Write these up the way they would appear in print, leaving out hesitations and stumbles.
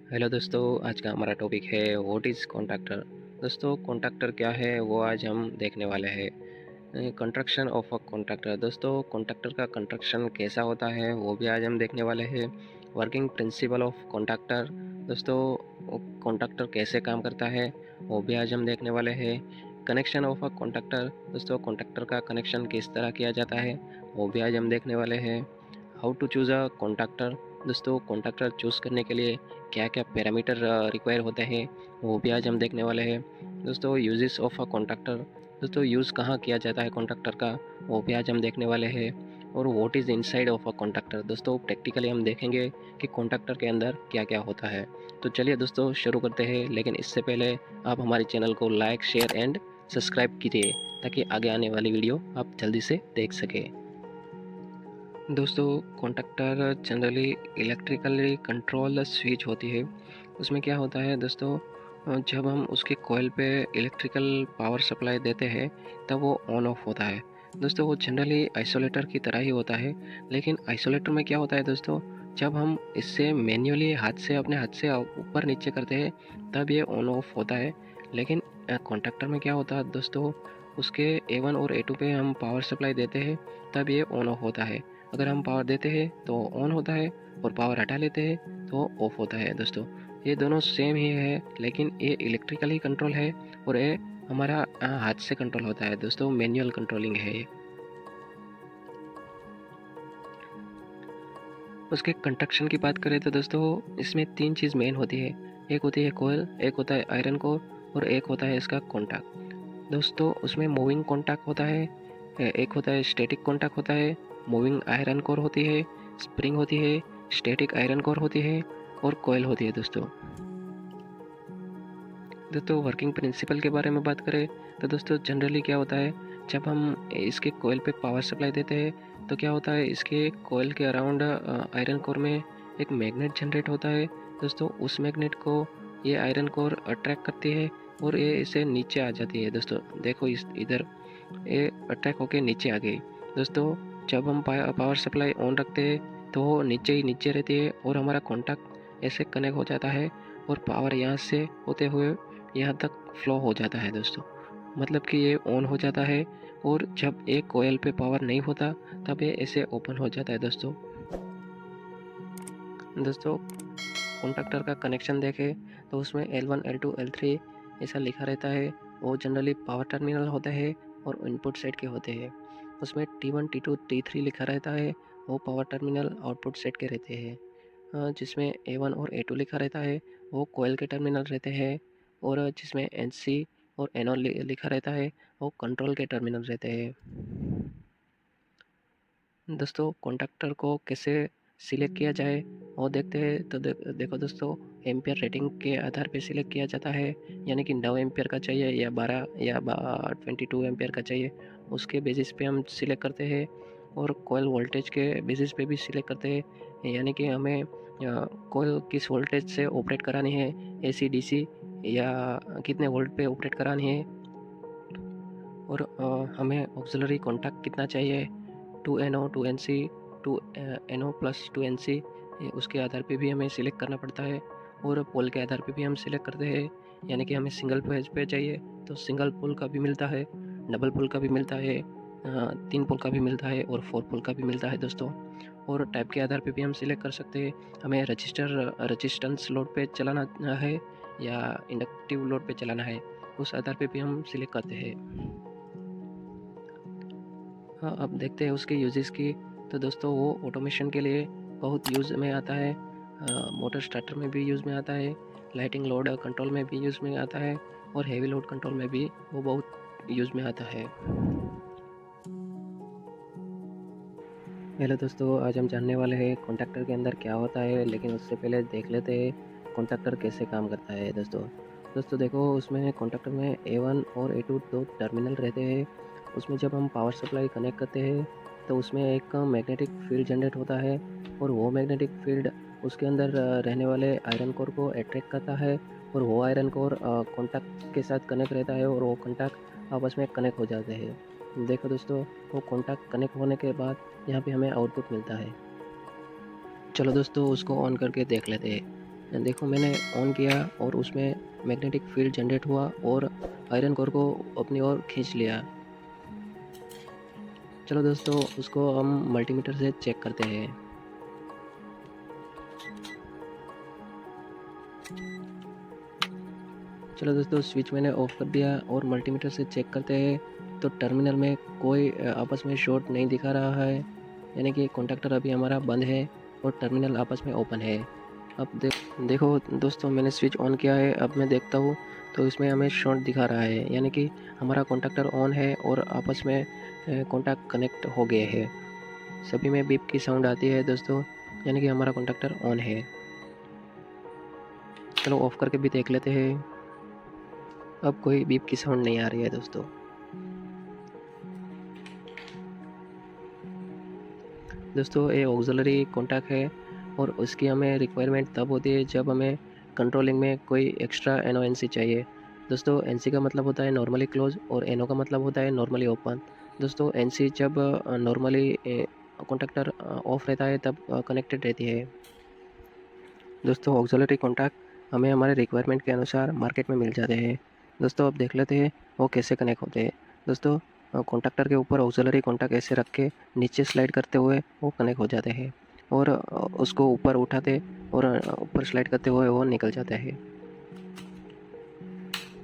Hello दोस्तों, आज का हमारा टॉपिक है व्हाट इज़ कॉन्ट्रैक्टर। दोस्तों, कॉन्ट्रैक्टर क्या है वो आज हम देखने वाले हैं। Construction of a contractor. दोस्तों, कॉन्ट्रैक्टर का कंस्ट्रक्शन कैसा होता है वो भी आज हम देखने वाले हैं। Working principle of contractor. दोस्तों, कॉन्ट्रैक्टर कैसे काम करता है वो भी आज हम देखने वाले हैं। Connection of a contractor. दोस्तों, कॉन्ट्रैक्टर का कनेक्शन किस तरह किया जाता है वो भी आज हम देखने वाले हैं। How to choose a contractor. दोस्तों, कॉन्ट्रैक्टर चूज़ करने के लिए क्या क्या पैरामीटर रिक्वायर होते हैं वो भी आज हम देखने वाले हैं। दोस्तों, यूजेस ऑफ अ कॉन्ट्रैक्टर। दोस्तों, यूज़ कहाँ किया जाता है कॉन्ट्रैक्टर का वो भी आज हम देखने वाले हैं। और what is inside of a contractor. दोस्तों, प्रैक्टिकली हम देखेंगे कि कॉन्ट्रैक्टर के अंदर क्या क्या होता है। तो चलिए दोस्तों शुरू करते हैं, लेकिन इससे पहले आप हमारे चैनल को लाइक, शेयर एंड सब्सक्राइब कीजिए ताकि आगे आने वाली वीडियो आप जल्दी से देख सकें। दोस्तों, contactor generally electrically control switch होती है। उसमें क्या होता है दोस्तों, जब हम उसके कॉइल पे इलेक्ट्रिकल पावर सप्लाई देते हैं तब वो ऑन ऑफ होता है। दोस्तों, वो जनरली आइसोलेटर की तरह ही होता है, लेकिन आइसोलेटर में क्या होता है दोस्तों, जब हम इससे मैन्युअली अपने हाथ से ऊपर नीचे करते हैं तब ये ऑन ऑफ होता है। लेकिन कॉन्टैक्टर में क्या होता है दोस्तों, उसके A1 और A2 पे हम पावर सप्लाई देते हैं तब ये ऑन ऑफ होता है। अगर हम पावर देते हैं तो ऑन होता है और पावर हटा लेते हैं तो ऑफ होता है। दोस्तों, ये दोनों सेम ही है, लेकिन ये इलेक्ट्रिकली कंट्रोल है और ये हमारा हाथ से कंट्रोल होता है। दोस्तों, मैनुअल कंट्रोलिंग है ये। उसके कंस्ट्रक्शन की बात करें तो दोस्तों, इसमें तीन चीज़ मेन होती है। एक होती है कोयल, एक होता है आयरन कोर और एक होता है इसका कॉन्टैक्ट। दोस्तों, उसमें मूविंग कॉन्टैक्ट होता है, एक होता है स्टैटिक कॉन्टैक्ट होता है, मूविंग आयरन कोर होती है, स्प्रिंग होती है, स्टैटिक आयरन कोर होती है और कोयल होती है। दोस्तों, वर्किंग प्रिंसिपल के बारे में बात करें तो दोस्तों, जनरली क्या होता है, जब हम इसके कोयल पे पावर सप्लाई देते हैं तो क्या होता है, इसके कोयल के अराउंड आयरन कोर में एक मैग्नेट जनरेट होता है। दोस्तों, उस मैग्नेट को ये आयरन कोर अट्रैक्ट करती है और ये इसे नीचे आ जाती है। दोस्तों देखो, इस इधर ये अट्रैक्ट होके नीचे आ गई। दोस्तों, जब हम पावर सप्लाई ऑन रखते हैं तो वो नीचे ही नीचे रहती है और हमारा कॉन्टैक्ट ऐसे कनेक्ट हो जाता है और पावर यहाँ से होते हुए यहाँ तक फ्लो हो जाता है। दोस्तों, मतलब कि ये ऑन हो जाता है और जब एक कोयल पे पावर नहीं होता तब ये ऐसे ओपन हो जाता है। दोस्तों, कॉन्टैक्टर का कनेक्शन देखें तो उसमें L1, L2, L3 ऐसा लिखा रहता है। वो जनरली पावर टर्मिनल होते हैं और इनपुट साइड के होते हैं। उसमें T1, T2, T3 लिखा रहता है, वो पावर टर्मिनल आउटपुट साइड के रहते हैं। जिसमें A1 और A2 लिखा रहता है वो कोयल के टर्मिनल रहते हैं, और जिसमें NC और NO लिखा रहता है वो कंट्रोल के टर्मिनल रहते हैं। दोस्तों, कॉन्टैक्टर को कैसे सिलेक्ट किया जाए वो देखते हैं। तो देखो दोस्तों, एम्पियर रेटिंग के आधार पे सिलेक्ट किया जाता है, यानी कि 9 एम्पियर का चाहिए या 12 या 22 एम्पियर का चाहिए, उसके बेसिस पे हम सिलेक्ट करते हैं। और कोयल वोल्टेज के बेसिस पे भी सिलेक्ट करते हैं, यानी कि हमें कोयल किस वोल्टेज से ऑपरेट करानी है, AC DC या कितने वोल्ट पे ऑपरेट करानी है, और हमें ऑक्सिलरी कॉन्टैक्ट कितना चाहिए, 2NO 2NC 2NO plus 2NC, उसके आधार पे भी हमें सिलेक्ट करना पड़ता है। और पोल के आधार पे भी हम सिलेक्ट करते हैं, यानी कि हमें सिंगल फेज पे चाहिए तो सिंगल पोल का भी मिलता है, डबल पोल का भी मिलता है, 3 पोल का भी मिलता है और 4 पोल का भी मिलता है। दोस्तों, और टाइप के आधार पे भी हम सिलेक्ट कर सकते हैं, हमें रजिस्टेंस लोड पे चलाना है या इंडक्टिव लोड पे चलाना है, उस आधार पे भी हम सिलेक्ट करते हैं। हाँ, अब देखते हैं उसके यूजेस की। तो दोस्तों, वो ऑटोमेशन के लिए बहुत यूज़ में आता है, मोटर स्टार्टर में भी यूज़ में आता है, लाइटिंग लोड कंट्रोल में भी यूज़ में आता है और हेवी लोड कंट्रोल में भी वो बहुत यूज़ में आता है। हेलो दोस्तों, आज हम जानने वाले हैं कॉन्टैक्टर के अंदर क्या होता है, लेकिन उससे पहले देख लेते हैं कॉन्टैक्टर कैसे काम करता है। दोस्तों देखो, उसमें कॉन्टैक्टर में A1 और A2 दो टर्मिनल रहते हैं। उसमें जब हम पावर सप्लाई कनेक्ट करते हैं तो उसमें एक मैग्नेटिक फील्ड जनरेट होता है, और वो मैग्नेटिक फील्ड उसके अंदर रहने वाले आयरन कोर को अट्रैक्ट करता है, और वो आयरन कोर कॉन्टैक्ट के साथ कनेक्ट रहता है और वो कॉन्टैक्ट आपस में कनेक्ट हो जाते हैं। देखो दोस्तों, वो कॉन्टैक्ट कनेक्ट होने के बाद यहाँ पे हमें आउटपुट मिलता है। चलो दोस्तों, उसको ऑन करके देख लेते हैं। देखो मैंने ऑन किया और उसमें मैग्नेटिक फील्ड जनरेट हुआ और आयरन कोर को अपनी ओर खींच लिया। चलो दोस्तों उसको हम मल्टीमीटर से चेक करते हैं। चलो दोस्तों स्विच मैंने ऑफ कर दिया और मल्टीमीटर से चेक करते हैं तो टर्मिनल में कोई आपस में शॉर्ट नहीं दिखा रहा है, यानी कि कॉन्टैक्टर अभी हमारा बंद है और टर्मिनल आपस में ओपन है। अब देखो दोस्तों मैंने स्विच ऑन किया है, अब मैं देखता हूँ तो इसमें हमें शॉर्ट दिखा रहा है, यानी कि हमारा कॉन्टैक्टर ऑन है और आपस में कॉन्टैक्ट कनेक्ट हो गए हैं। सभी में बीप की साउंड आती है दोस्तों, यानी कि हमारा कॉन्टैक्टर ऑन है। चलो ऑफ करके भी देख लेते हैं। अब कोई बीप की साउंड नहीं आ रही है दोस्तों। दोस्तों ये ऑक्सिलरी कॉन्टैक्ट है और उसकी हमें रिक्वायरमेंट तब होती है जब हमें कंट्रोलिंग में कोई एक्स्ट्रा NO-NC चाहिए। दोस्तों NC का मतलब होता है नॉर्मली क्लोज और NO का मतलब होता है नॉर्मली ओपन। दोस्तों NC जब नॉर्मली कॉन्टैक्टर ऑफ रहता है तब कनेक्टेड रहती है। दोस्तों ऑक्सिलरी कॉन्टैक्ट हमें हमारे रिक्वायरमेंट के अनुसार मार्केट में मिल जाते हैं। दोस्तों अब देख लेते हैं वो कैसे कनेक्ट होते हैं। दोस्तों कॉन्टैक्टर के ऊपर ऑक्सिलरी कॉन्टैक्ट ऐसे रख के नीचे स्लाइड करते हुए वो कनेक्ट हो जाते हैं और उसको ऊपर उठाते और ऊपर स्लाइड करते हुए वो निकल जाते हैं।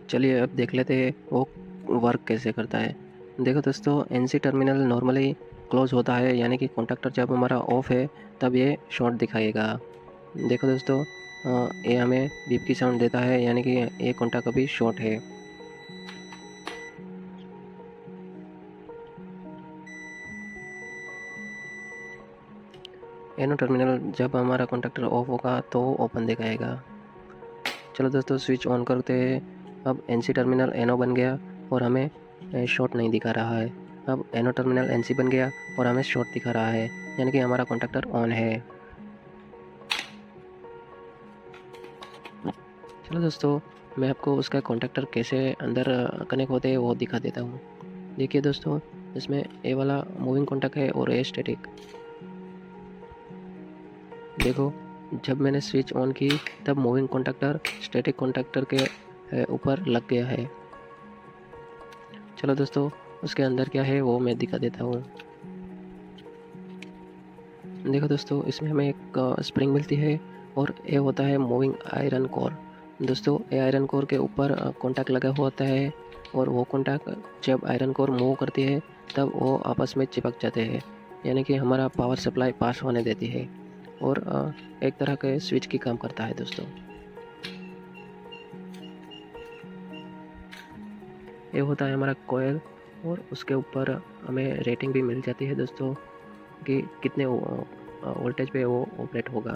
चलिए अब देख लेते हैं वो वर्क कैसे करता है। देखो दोस्तों NC टर्मिनल नॉर्मली क्लोज होता है, यानी कि कॉन्टैक्टर जब हमारा ऑफ है तब ये शॉर्ट दिखाएगा। देखो दोस्तों ये हमें बीप की साउंड देता है, यानी कि ये कॉन्टैक्ट अभी शॉर्ट है। NO टर्मिनल जब हमारा कॉन्टैक्टर ऑफ होगा तो ओपन दिखाएगा। चलो दोस्तों स्विच ऑन करते हैं। अब NC टर्मिनल NO बन गया और हमें शॉर्ट नहीं दिखा रहा है। अब NO टर्मिनल NC बन गया और हमें शॉर्ट दिखा रहा है, यानी कि हमारा कॉन्टैक्टर ऑन है। चलो दोस्तों मैं आपको उसका कॉन्टैक्टर कैसे अंदर कनेक्ट होते हैं वो दिखा देता हूँ। देखिए दोस्तों इसमें ए वाला मूविंग कॉन्टैक्ट है और ए स्टैटिक। देखो जब मैंने स्विच ऑन की तब मूविंग कॉन्टैक्टर स्टैटिक कॉन्टैक्टर के ऊपर लग गया है। चलो दोस्तों उसके अंदर क्या है वो मैं दिखा देता हूँ। देखो दोस्तों इसमें हमें एक स्प्रिंग मिलती है और ये होता है मूविंग आयरन कोर। दोस्तों ये आयरन कोर के ऊपर कॉन्टैक्ट लगा हुआ होता है और वो कॉन्टैक्ट जब आयरन कोर मूव करती है तब वो आपस में चिपक जाते हैं, यानी कि हमारा पावर सप्लाई पास होने देती है और एक तरह के स्विच की काम करता है दोस्तों। ये होता है हमारा कोयल और उसके ऊपर हमें रेटिंग भी मिल जाती है दोस्तों कि कितने वोल्टेज पे वो ऑपरेट होगा।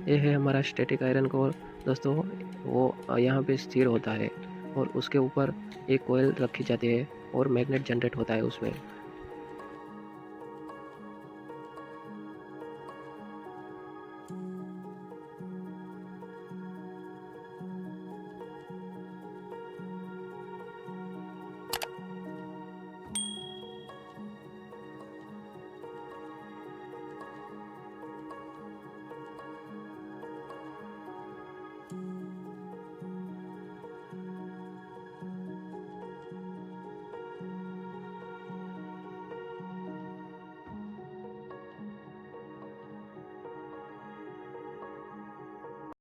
ये है हमारा स्टैटिक आयरन कोर दोस्तों, वो यहाँ पे स्थिर होता है और उसके ऊपर एक कोयल रखी जाती है और मैग्नेट जनरेट होता है उसमें।